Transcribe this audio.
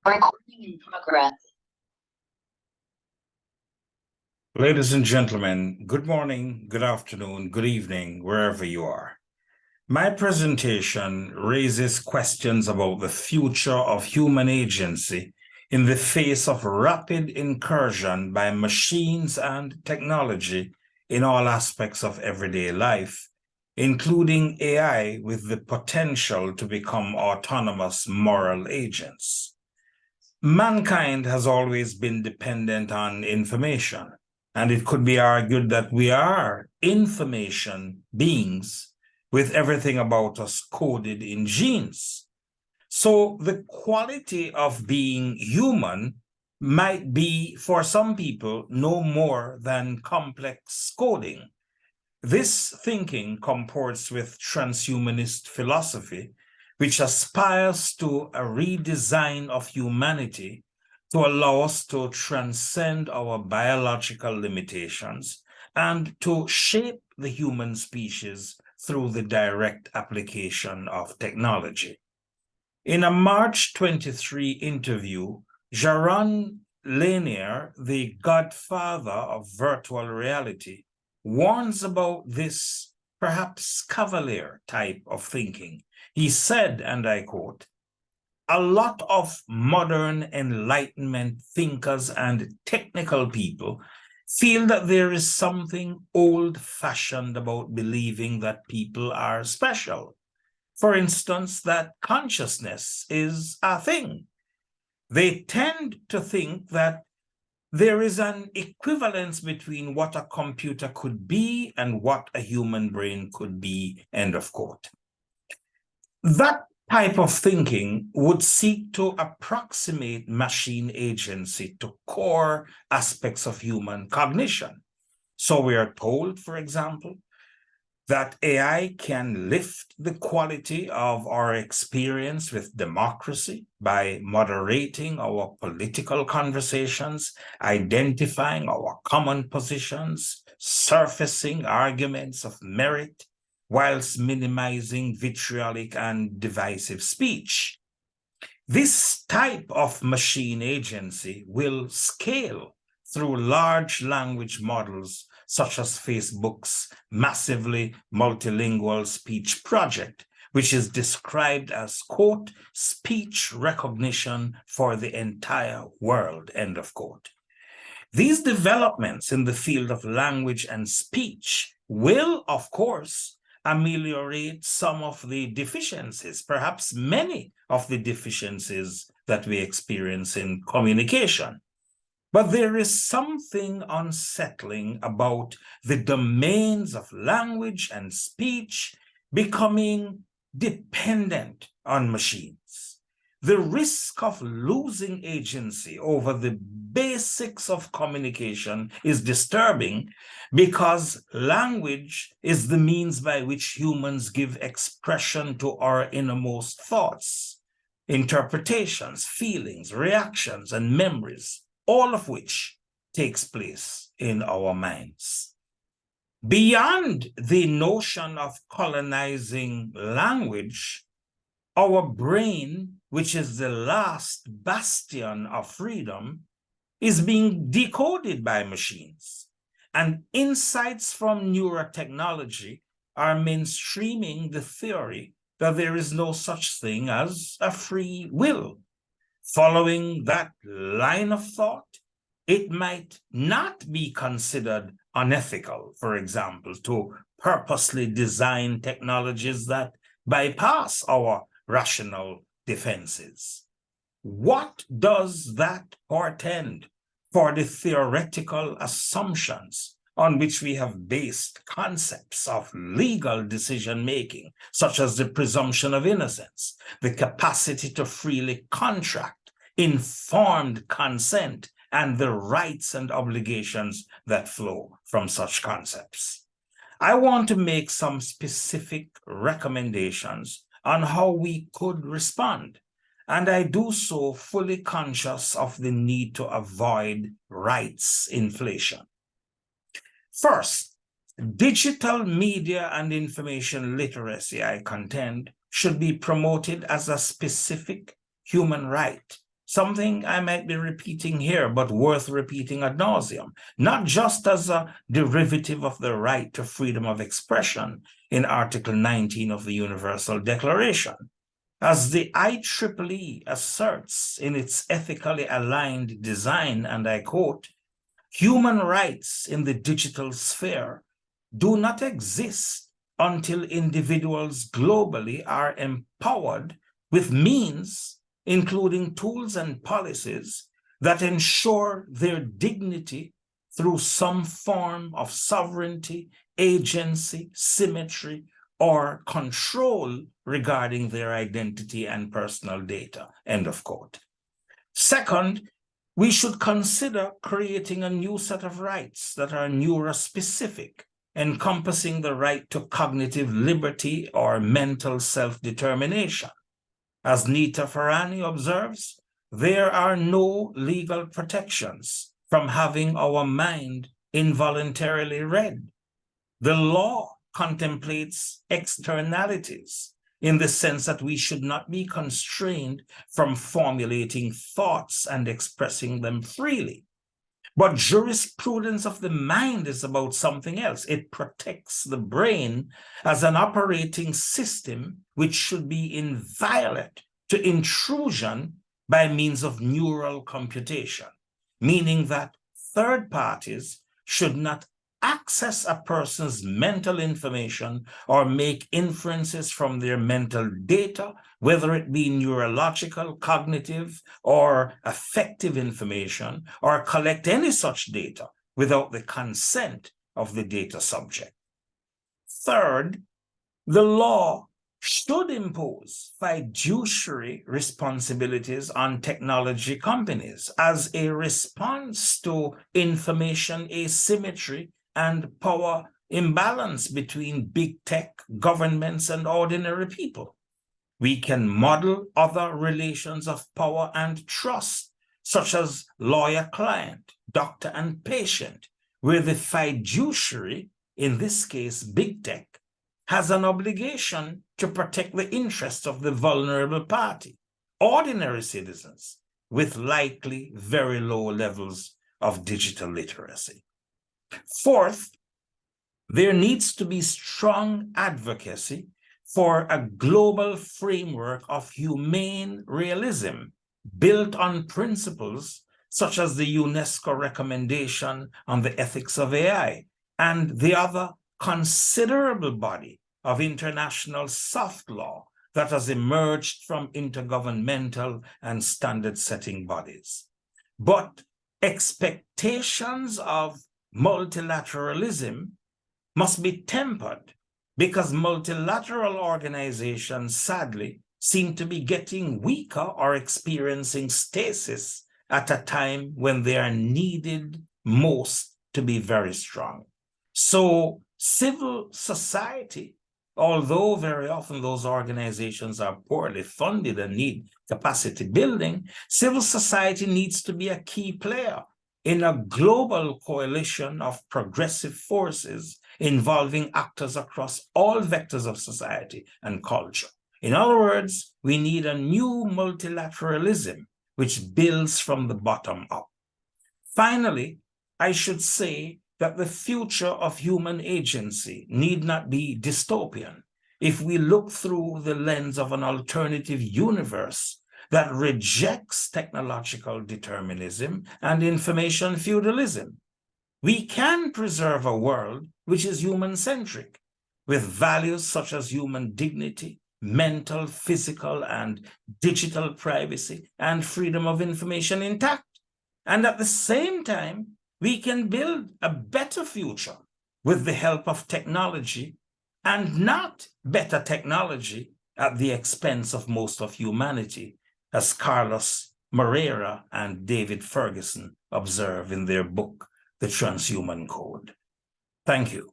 Recording in progress. Ladies and gentlemen, good morning, good afternoon, good evening, wherever you are. My presentation raises questions about the future of human agency in the face of rapid incursion by machines and technology in all aspects of everyday life, including AI with the potential to become autonomous moral agents. Mankind has always been dependent on information, and it could be argued that we are information beings with everything about us coded in genes. So the quality of being human might be, for some people, no more than complex coding. This thinking comports with transhumanist philosophy, which aspires to a redesign of humanity to allow us to transcend our biological limitations and to shape the human species through the direct application of technology. In a March 23 interview, Jaron Lanier, the godfather of virtual reality, warns about this perhaps cavalier type of thinking. He said, and I quote, "A lot of modern Enlightenment thinkers and technical people feel that there is something old-fashioned about believing that people are special. For instance, that consciousness is a thing. They tend to think that there is an equivalence between what a computer could be and what a human brain could be," end of quote. That type of thinking would seek to approximate machine agency to core aspects of human cognition. So we are told, for example, that AI can lift the quality of our experience with democracy by moderating our political conversations, identifying our common positions, surfacing arguments of merit, whilst minimizing vitriolic and divisive speech. This type of machine agency will scale through large language models such as Facebook's massively multilingual speech project, which is described as, quote, speech recognition for the entire world, end of quote. These developments in the field of language and speech will, of course, ameliorate some of the deficiencies, perhaps many of the deficiencies that we experience in communication. But there is something unsettling about the domains of language and speech becoming dependent on machines. The risk of losing agency over the basics of communication is disturbing because language is the means by which humans give expression to our innermost thoughts, interpretations, feelings, reactions, and memories, all of which takes place in our minds. Beyond the notion of colonizing language, our brain, which is the last bastion of freedom, is being decoded by machines. And insights from neurotechnology are mainstreaming the theory that there is no such thing as a free will. Following that line of thought, it might not be considered unethical, for example, to purposely design technologies that bypass our rational defenses. What does that portend for the theoretical assumptions on which we have based concepts of legal decision-making, such as the presumption of innocence, the capacity to freely contract, informed consent, and the rights and obligations that flow from such concepts? I want to make some specific recommendations on how we could respond, and I do so fully conscious of the need to avoid rights inflation. First, digital media and information literacy, I contend, should be promoted as a specific human right something I might be repeating here, but worth repeating ad nauseum, not just as a derivative of the right to freedom of expression in Article 19 of the Universal Declaration. As the IEEE asserts in its ethically aligned design, and I quote, "Human rights in the digital sphere do not exist until individuals globally are empowered with means, including tools and policies, that ensure their dignity through some form of sovereignty, agency, symmetry, or control regarding their identity and personal data," end of quote. Second, we should consider creating a new set of rights that are neurospecific, encompassing the right to cognitive liberty or mental self-determination. As Nita Farani observes, there are no legal protections from having our mind involuntarily read. The law contemplates externalities in the sense that we should not be constrained from formulating thoughts and expressing them freely. But jurisprudence of the mind is about something else. It protects the brain as an operating system which should be inviolate to intrusion by means of neural computation, meaning that third parties should not access a person's mental information or make inferences from their mental data, whether it be neurological, cognitive, or affective information, or collect any such data without the consent of the data subject. Third, the law should impose fiduciary responsibilities on technology companies as a response to information asymmetry and power imbalance between big tech, governments, and ordinary people. We can model other relations of power and trust, such as lawyer-client, doctor and patient, where the fiduciary, in this case big tech, has an obligation to protect the interests of the vulnerable party, ordinary citizens, with likely very low levels of digital literacy. Fourth, there needs to be strong advocacy for a global framework of humane realism built on principles such as the UNESCO recommendation on the ethics of AI and the other considerable body of international soft law that has emerged from intergovernmental and standard-setting bodies. But expectations of multilateralism must be tempered because multilateral organizations, sadly, seem to be getting weaker or experiencing stasis at a time when they are needed most to be very strong. So civil society, although very often those organizations are poorly funded and need capacity building, civil society needs to be a key player in a global coalition of progressive forces involving actors across all vectors of society and culture. In other words, we need a new multilateralism which builds from the bottom up. Finally, I should say that the future of human agency need not be dystopian if we look through the lens of an alternative universe that rejects technological determinism and information feudalism. We can preserve a world which is human-centric, with values such as human dignity, mental, physical, and digital privacy, and freedom of information intact. And at the same time, we can build a better future with the help of technology, and not better technology at the expense of most of humanity, as Carlos Moreira and David Ferguson observe in their book, The Transhuman Code. Thank you.